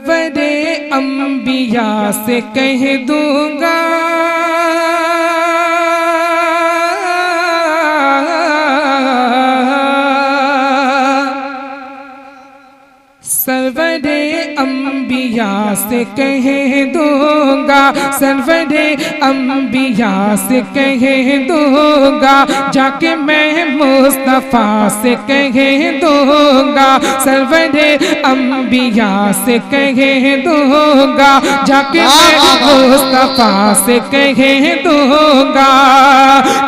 सरवरे अंबिया से कह दूंगा सरवरे अंबिया से कह दूंगा सरवरे अंबिया से कह दूंगा जाके मैं मुस्तफा से कह दूंगा सरवरे अंबिया से कह दूंगा जाके मैं मुस्तफा से कह दूंगा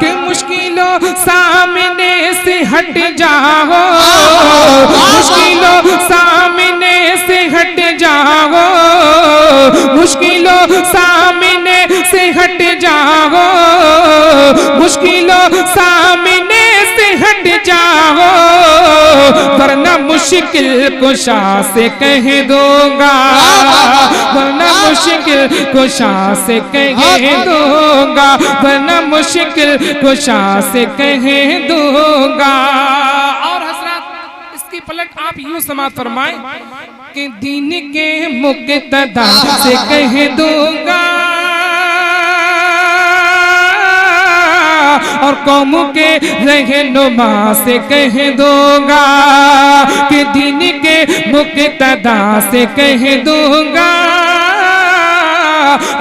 कि मुश्किलों सामने से हट जाओ मुश्किलों सामने से हट जाओ मुश्किलों सामने से हट जाओ मुश्किलों सामने से हट जाओ वरना मुश्किल कुशा से कह दूंगा वरना मुश्किल कुशा से कह दूंगा वरना मुश्किल कुशा से कह दूंगा। और हजरत इसकी पलट आप यूं समात फरमाएं कि दीन के मुक्तदा से कह दूंगा और कौम के रहनुमा से कह दूंगा कि दीन के मुक्तदा से कह दूंगा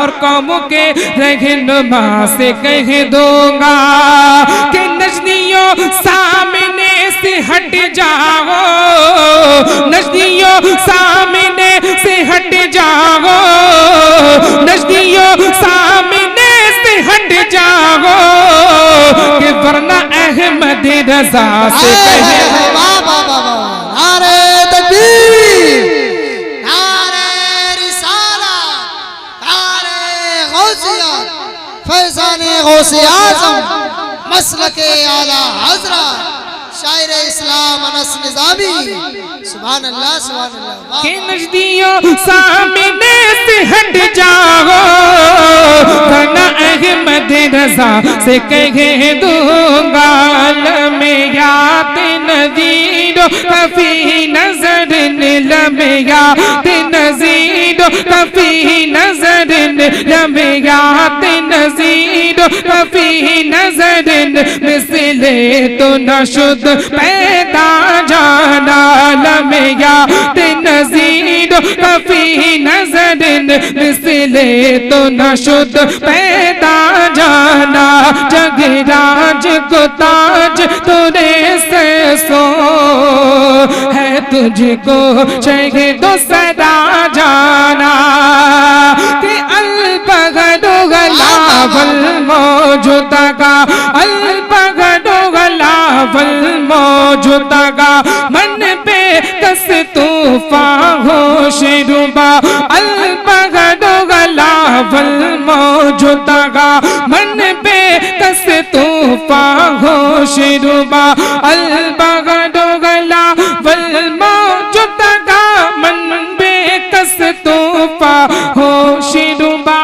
और कौम के रहनुमा से कह दूंगा कि नजदियों सामने से हट जाओ नजदियों सामने से हट जाओ नजदियों सामने से हट जाओ कि वरना अहमद रजा से कहे नारे तकबीर नारे रिसालत नारे गौसियत फैज़ाने गौसे आज़म मसलके आला हज़रत शायर इस्लाम अनस निज़ामी सुभान अल्लाह के नजदियों सामने से हट जाओ वरना अहमद रजा से कह दूंगा लम्यात नज़ीर कफी नजर लम्यात नज़ीर कफी नजर लम्यात नज़ीर कफी नजर मिसले तो न शुद्ध पैदा जाना लम्यात नज़ीर कफी नजर मिसले तो न शुद्ध पैदा जाना जगराज को ताज तूने से सो है तुझको शहीद सदा जाना कि अलबगदो गलावल मौजूदगा अलबगदो गलावल मौजूदगा मन पे कस तूफान हो शिरुबा अलबगदो गलावल मौजूदगा मन पे कस तूफान हो शिरुबा अलबगदो गलावल मौजूदगा मन पे कस तूफान हो शिरुबा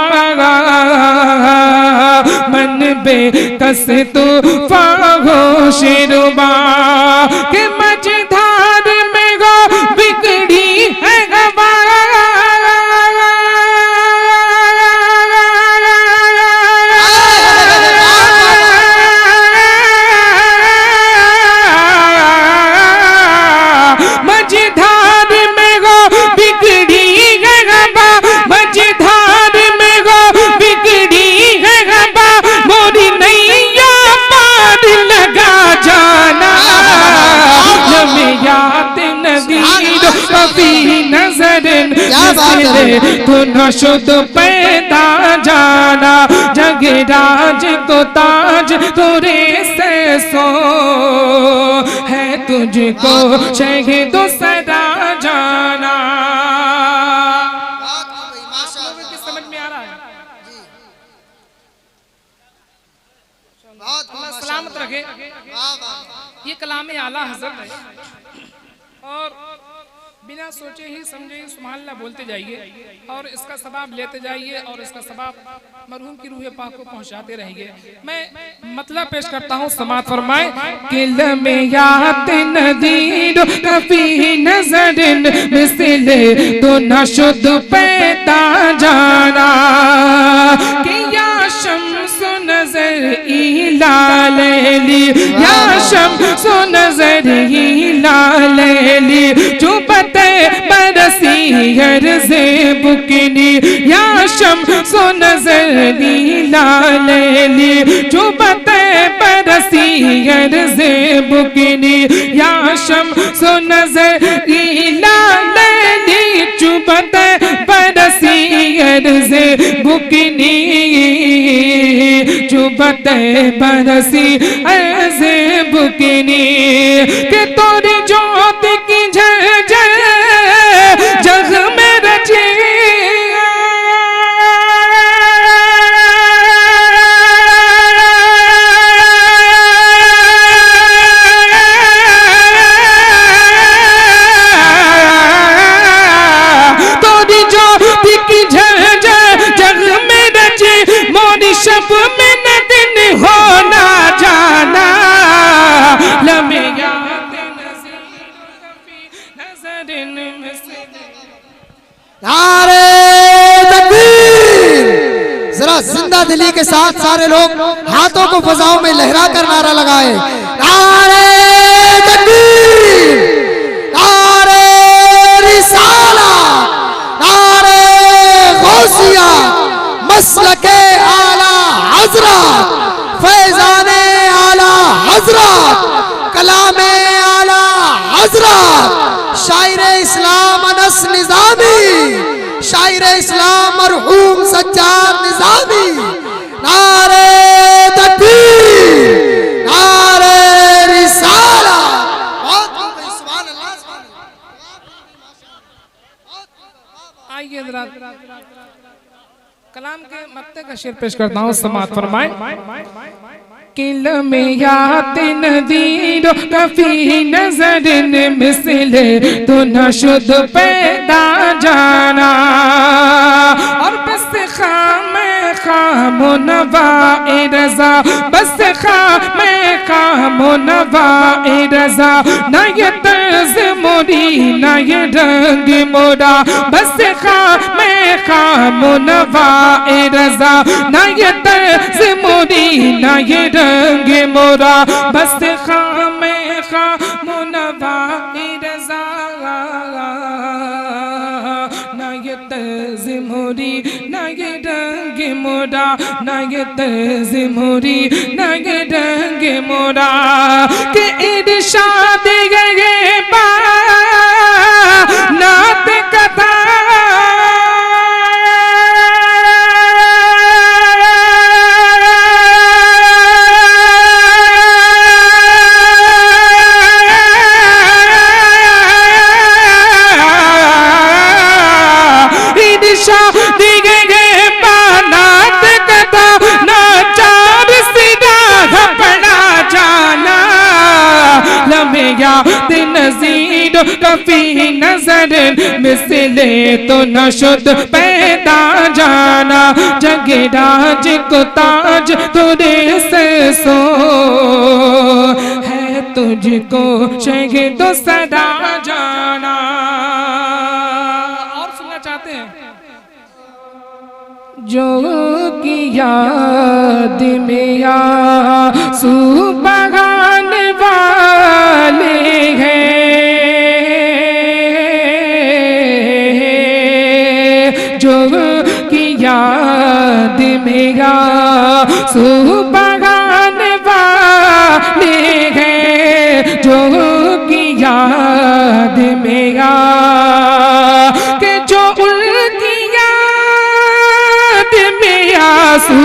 मन बे कस तूफान हो शिरुबा के मझधार में गो बिगड़ी है तो न शुद्ध पैदा जाना जगराज को ताज तुरे से सो है तुझको शहीद सदा जाना। समझ में आ रहा है अल्लाह सलामत रखे। ये कलाम आला हज़रत है और बिना सोचे ही समझे ही सुभान अल्लाह बोलते जाइए और इसका सवाब लेते जाइए और इसका सवाब मरहूम की रूह पाक को पहुंचाते रहिए। मैं मतलब पेश करता हूँ, समात फरमाए। किल में यात नदीर कफी नजरिन मिसले तो नशुद पैदा जाना कि या शम्स नजर इलालेली या शम्स नजर इलालेली चुपते बरसी अर्ज़े बुकनी या शम्स नजर इलालेली चुपते बरसी अर्ज़े बुकनी या शम्स नजर इलालेली चुपते बरसी अर्ज़े बुकनी चुपते बरसी अर्ज़े बुकनी के तोरी ज्योत की झलझल जग में रची तोरी ज्योत की झलझल जग में रची मोरी शब में न दिन होना जाना लम्हे नारे तकबीर। जरा जिंदा दिली के साथ सारे लोग हाथों को फजाओं में लहरा कर नारा लगाए। नारे तकबीर, नारे रिसाला, नारे गौसिया, मसलके आला हजरत, फैजाने आला हजरत, कलामे आला हजरत, शायर इस्लाम अनस निजामी, शायर इस्लाम मरहूम सज्जाद निजामी। नारे तकबीर, नारे रिसाला। सुभान अल्लाह, सुभान अल्लाह। आइए जरा कलाम के मक्ते का शेर पेश करता हूँ, समात फरमाए। किल में यात नदीर कफी नजरिन मिसले तो नशुद पैदा जाना और बस खाम नवाए रजा बस खाम नवाए रजा न ये तर्ज मोरी न ये रंग मोरा बस खाम नवाए रजा न ये तर्ज मोरी न ये रंग मोरा बस खामे नवाए रजा ना ये तर्ज मोरी ना ये रंग मोरा ना ये तर्ज मोरी ना ये रंग मोरा के इरशाद ये बा नात कथा नज़ीर कफी नजर मिसले तो नशुद पैदा जाना जगे राज को ताज तुरे से सो है तुझको शगे तो सदा जाना। और सुनना चाहते हैं जो की याद में आंसू बहाने वाले हैं जो की याद में आंसू बहाने वाले हैं जो की याद में के जो उनकी याद में आंसू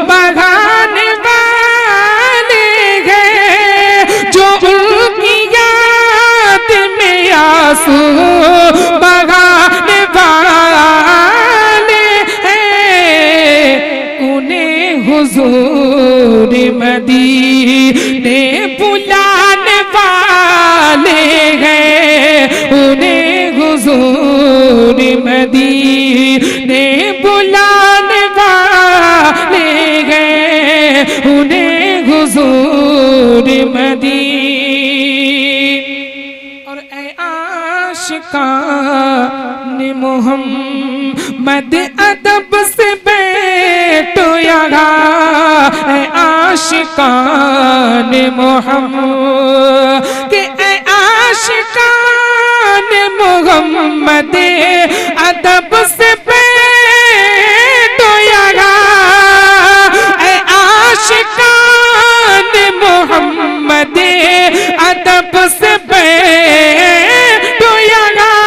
बहाने वाले हैं जो उनकी याद में आंसू बहाने वाले हैं उन्हें हुजूर मदीने बुलाने वाले हैं उन्हें मदीने बुलाने वाले हैं, उन्हें हुजूर मदीने। और ऐ आशिकान मोहम्मद अदब से बैठो यहाँ, ऐ आशिकान मोहम्मद के, ऐ आशिकान मोहम्मद अदब से बैठो यहाँ, ऐ आशिकान मोहम्मद अदब से बैठो यहाँ।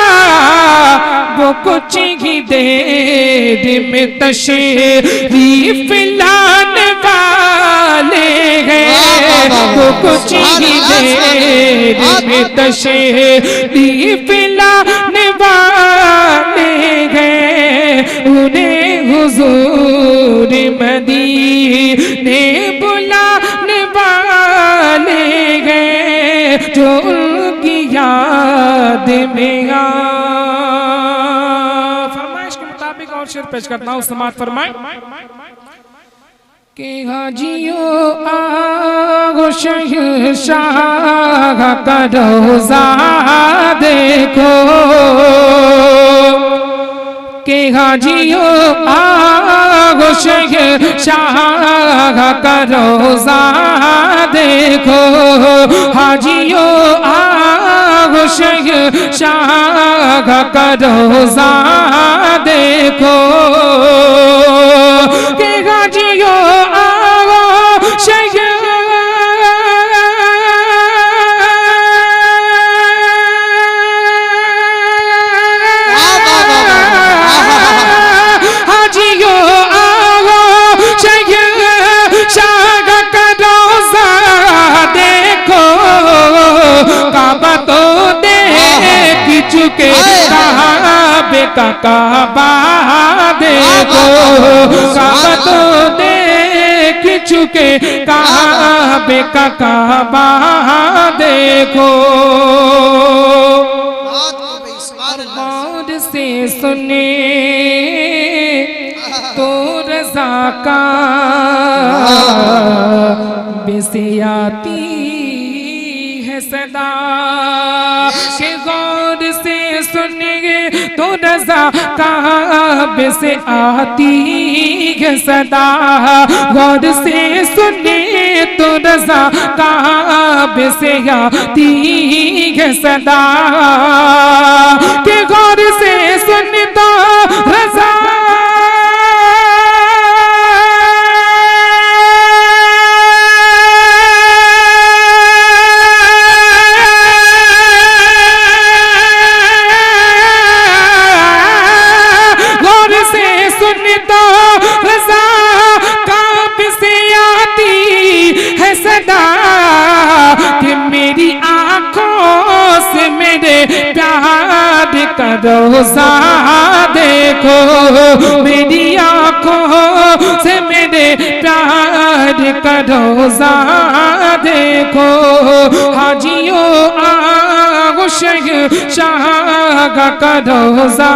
वो कुछ ही देर में तशरीफ लाने वाले हैं, वो कुछ ही देर में तशरीफ लाने वाले हैं, उन्हें हुजूर मदीने बुलाने वाले हैं, जो उनकी याद में आ। फरमाइश के मुताबिक और शेर पेश करता हूँ, समात फरमाए के हाजियो आगो शहंशाह का रोज़ा देखो, के हाजियो आगो शहंशाह का रोज़ा देखो, हाजियो आगो शहंशाह का रोज़ा देखो, के हाजियो आगो हाजियो आगो शहंशाह का रोज़ा देखो, काबा तो देख चुके, काबे का काबा देखो, काबा तो देख चुके, काबे का काबा देखो। गौर से सुने तो रज़ा का बेसे आती है सदा, के गौर से सुनेंगे तो रज़ा काब से आती है सदा, गौर से सुने तो रज़ा काब से आती है सदा, के गौर से सुने तो रज़ा का रोज़ा देखो, मेरी आँखों से मेरे प्यार का रोज़ा देखो, हाजियों आगो शहंशाह का रोज़ा